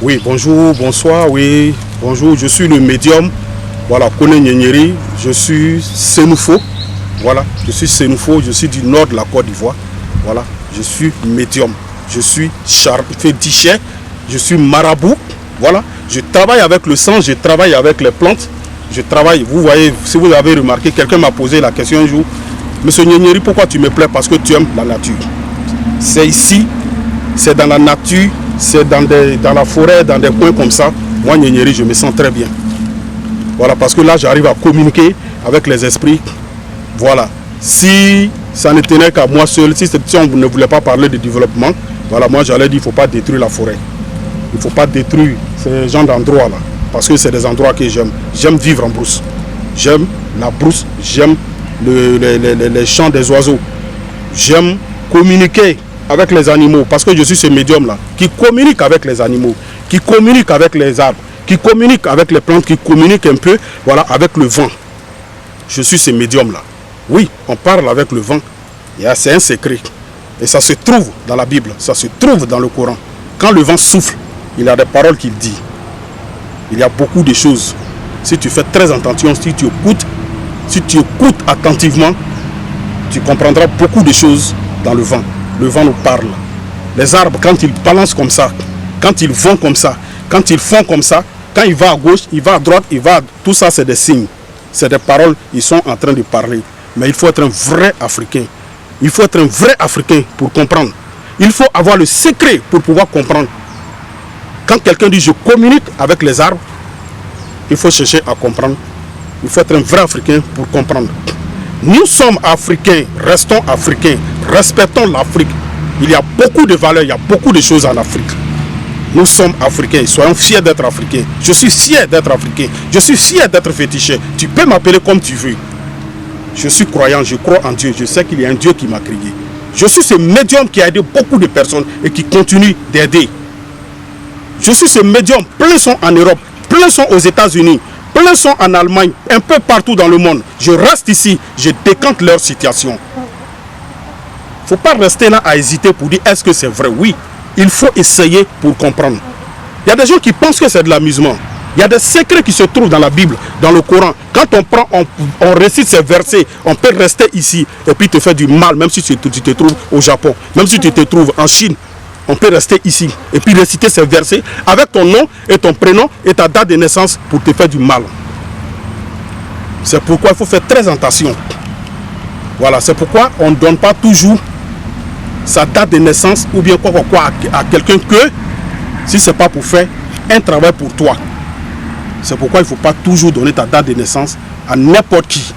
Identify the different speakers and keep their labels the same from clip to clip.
Speaker 1: Oui, bonjour, bonsoir, oui, bonjour, je suis le médium, voilà, Koné Nyenyeri, je suis Sénoufo, voilà, je suis Sénoufo, je suis du nord de la Côte d'Ivoire, voilà, je suis médium, je suis fétichet, je suis marabout, voilà, je travaille avec le sang, je travaille avec les plantes, je travaille, vous voyez, si vous avez remarqué, quelqu'un m'a posé la question un jour, Monsieur Nyenyeri, pourquoi tu me plais? Parce que tu aimes la nature. C'est ici, c'est dans la nature, c'est dans la forêt, dans des coins comme ça. Moi, Nyenyeri, je me sens très bien. Voilà, parce que là, j'arrive à communiquer avec les esprits. Voilà. Si ça ne tenait qu'à moi seul, si on ne voulait pas parler de développement, voilà, moi, j'allais dire, il ne faut pas détruire la forêt. Il ne faut pas détruire ces genres d'endroits-là. Parce que c'est des endroits que j'aime. J'aime vivre en brousse. J'aime la brousse, j'aime les chants des oiseaux. J'aime communiquer avec les animaux, parce que je suis ce médium-là, qui communique avec les animaux, qui communique avec les arbres, qui communique avec les plantes, qui communique un peu, voilà, avec le vent. Je suis ce médium-là. Oui, on parle avec le vent. C'est un secret. Et ça se trouve dans la Bible, ça se trouve dans le Coran. Quand le vent souffle, il y a des paroles qu'il dit. Il y a beaucoup de choses. Si tu fais très attention, si tu écoutes attentivement, tu comprendras beaucoup de choses dans le vent. Le vent nous parle. Les arbres, quand ils balancent comme ça, quand ils vont comme ça, quand ils font comme ça, quand il va à gauche, il va à droite, tout ça c'est des signes. C'est des paroles, ils sont en train de parler. Mais il faut être un vrai Africain. Il faut être un vrai Africain pour comprendre. Il faut avoir le secret pour pouvoir comprendre. Quand quelqu'un dit je communique avec les arbres, il faut chercher à comprendre. Il faut être un vrai Africain pour comprendre. Nous sommes Africains, restons Africains, respectons l'Afrique. Il y a beaucoup de valeurs, il y a beaucoup de choses en Afrique. Nous sommes Africains, soyons fiers d'être Africains. Je suis fier d'être Africain, je suis fier d'être fétiché. Tu peux m'appeler comme tu veux. Je suis croyant, je crois en Dieu, je sais qu'il y a un Dieu qui m'a créé. Je suis ce médium qui a aidé beaucoup de personnes et qui continue d'aider. Je suis ce médium, plein sont en Europe, plein sont aux États-Unis. Plein sont en Allemagne, un peu partout dans le monde. Je reste ici, je décante leur situation. Il ne faut pas rester là à hésiter pour dire est-ce que c'est vrai? Oui, il faut essayer pour comprendre. Il y a des gens qui pensent que c'est de l'amusement. Il y a des secrets qui se trouvent dans la Bible, dans le Coran. Quand on récite ces versets, on peut rester ici et puis te faire du mal, même si tu te trouves au Japon, même si tu te trouves en Chine. On peut rester ici et puis réciter ces versets avec ton nom et ton prénom et ta date de naissance pour te faire du mal. C'est pourquoi il faut faire très attention. Voilà, c'est pourquoi on ne donne pas toujours sa date de naissance ou bien quoi à quelqu'un que si ce n'est pas pour faire un travail pour toi. C'est pourquoi il ne faut pas toujours donner ta date de naissance à n'importe qui.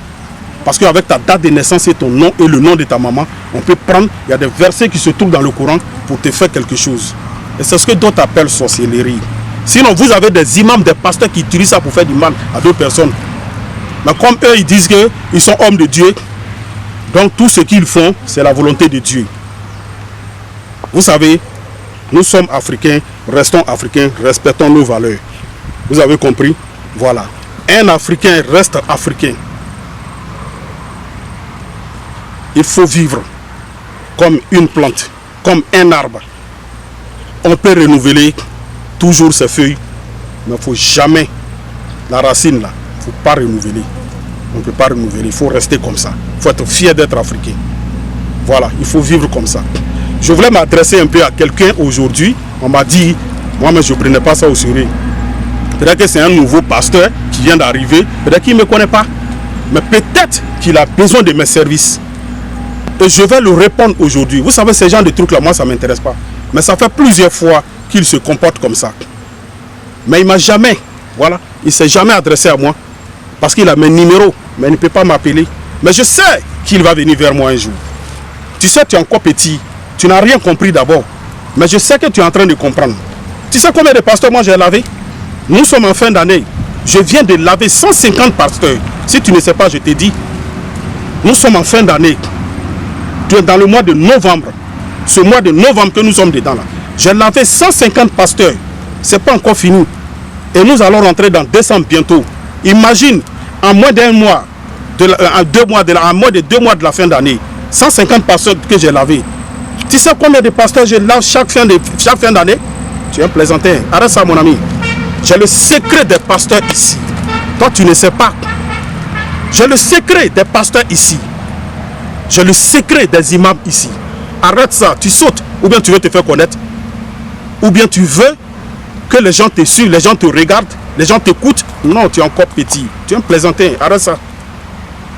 Speaker 1: Parce qu'avec ta date de naissance et ton nom et le nom de ta maman, on peut prendre, il y a des versets qui se trouvent dans le Coran pour te faire quelque chose. Et c'est ce que d'autres appellent sorcellerie. Sinon, vous avez des imams, des pasteurs qui utilisent ça pour faire du mal à d'autres personnes. Mais comme eux, ils disent qu'ils sont hommes de Dieu, donc tout ce qu'ils font, c'est la volonté de Dieu. Vous savez, nous sommes Africains, restons Africains, respectons nos valeurs. Vous avez compris? Voilà. Un Africain reste Africain. Il faut vivre comme une plante, comme un arbre. On peut renouveler toujours ses feuilles, mais il ne faut jamais, la racine là, il ne faut pas renouveler. On ne peut pas renouveler, il faut rester comme ça. Il faut être fier d'être africain. Voilà, il faut vivre comme ça. Je voulais m'adresser un peu à quelqu'un aujourd'hui. On m'a dit, moi-même je ne prenais pas ça au sérieux. Peut-être que c'est un nouveau pasteur qui vient d'arriver, peut-être qu'il ne me connaît pas. Mais peut-être qu'il a besoin de mes services. Et je vais le répondre aujourd'hui. Vous savez, ces genres de trucs-là, moi, ça ne m'intéresse pas. Mais ça fait plusieurs fois qu'il se comporte comme ça. Mais il ne m'a jamais, voilà, il ne s'est jamais adressé à moi. Parce qu'il a mes numéros, mais il ne peut pas m'appeler. Mais je sais qu'il va venir vers moi un jour. Tu sais, tu es encore petit. Tu n'as rien compris d'abord. Mais je sais que tu es en train de comprendre. Tu sais combien de pasteurs moi j'ai lavé? Nous sommes en fin d'année. Je viens de laver 150 pasteurs. Si tu ne sais pas, je te dis. Nous sommes en fin d'année. Dans le mois de novembre, ce mois de novembre que nous sommes dedans là, j'ai lavé 150 pasteurs. Ce n'est pas encore fini. Et nous allons rentrer dans décembre bientôt. Imagine, en moins d'un mois, en moins de 2 mois de la fin d'année, 150 pasteurs que j'ai lavés. Tu sais combien de pasteurs je lave chaque fin d'année? Tu es un plaisantin. Arrête ça, mon ami. J'ai le secret des pasteurs ici. Toi, tu ne sais pas. J'ai le secret des pasteurs ici. J'ai le secret des imams ici. Arrête ça. Tu sautes. Ou bien tu veux te faire connaître. Ou bien tu veux que les gens te suivent, les gens te regardent, les gens t'écoutent. Non, tu es encore petit. Tu es un plaisantin. Arrête ça.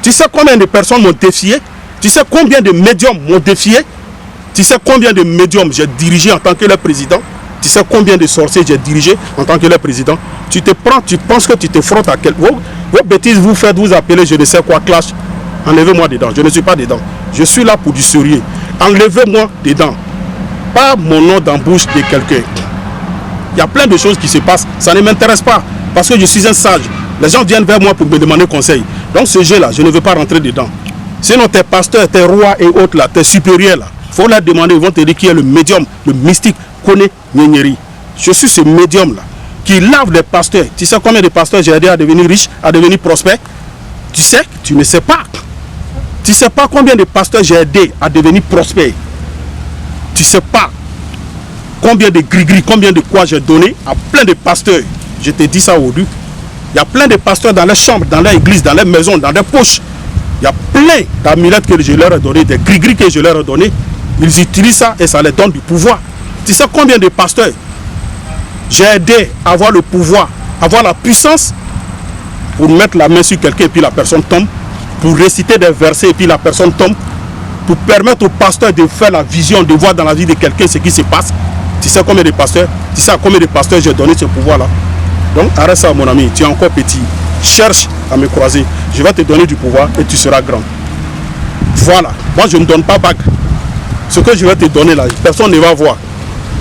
Speaker 1: Tu sais combien de personnes m'ont défié? Tu sais combien de médiums m'ont défié? Tu sais combien de médiums j'ai dirigé en tant que leur président? Tu sais combien de sorciers j'ai dirigé en tant que leur président? Tu te prends, tu penses que tu te frottes à quel... Vos bêtises vous faites, vous appelez je ne sais quoi, clash. Enlevez-moi dedans. Je ne suis pas dedans. Je suis là pour du sérieux. Enlevez-moi dedans. Pas mon nom dans la bouche de quelqu'un. Il y a plein de choses qui se passent. Ça ne m'intéresse pas. Parce que je suis un sage. Les gens viennent vers moi pour me demander conseil. Donc ce jeu-là, je ne veux pas rentrer dedans. Sinon tes pasteurs, tes rois et autres là, tes supérieurs là, il faut leur demander, ils vont te dire qui est le médium, le mystique, Koné Nyenyeri. Je suis ce médium là, qui lave les pasteurs. Tu sais combien de pasteurs j'ai aidé à devenir riches, à devenir prospères? Tu sais? Tu ne sais pas. Tu ne sais pas combien de pasteurs j'ai aidé à devenir prospères. Tu ne sais pas combien de gris-gris, combien de quoi j'ai donné à plein de pasteurs. Je te dis ça aujourd'hui. Il y a plein de pasteurs dans les chambres, dans les églises, dans les maisons, dans les poches. Il y a plein d'amulettes que je leur ai donné, des gris-gris que je leur ai donné. Ils utilisent ça et ça leur donne du pouvoir. Tu sais combien de pasteurs j'ai aidé à avoir le pouvoir, avoir la puissance pour mettre la main sur quelqu'un et puis la personne tombe, pour réciter des versets et puis la personne tombe, pour permettre au pasteur de faire la vision, de voir dans la vie de quelqu'un ce qui se passe. Tu sais combien de pasteurs, tu sais à combien de pasteurs j'ai donné ce pouvoir-là. Donc arrête ça mon ami, tu es encore petit. Cherche à me croiser. Je vais te donner du pouvoir et tu seras grand. Voilà. Moi je ne donne pas bague. Ce que je vais te donner là, personne ne va voir.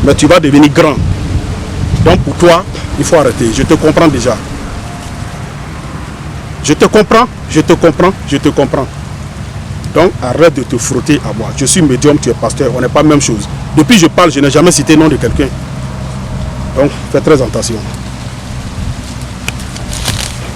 Speaker 1: Mais tu vas devenir grand. Donc pour toi, il faut arrêter. Je te comprends déjà. Je te comprends, je te comprends, je te comprends. Donc arrête de te frotter à moi. Je suis médium, tu es pasteur, on n'est pas la même chose. Depuis que je parle, je n'ai jamais cité le nom de quelqu'un. Donc fais très attention.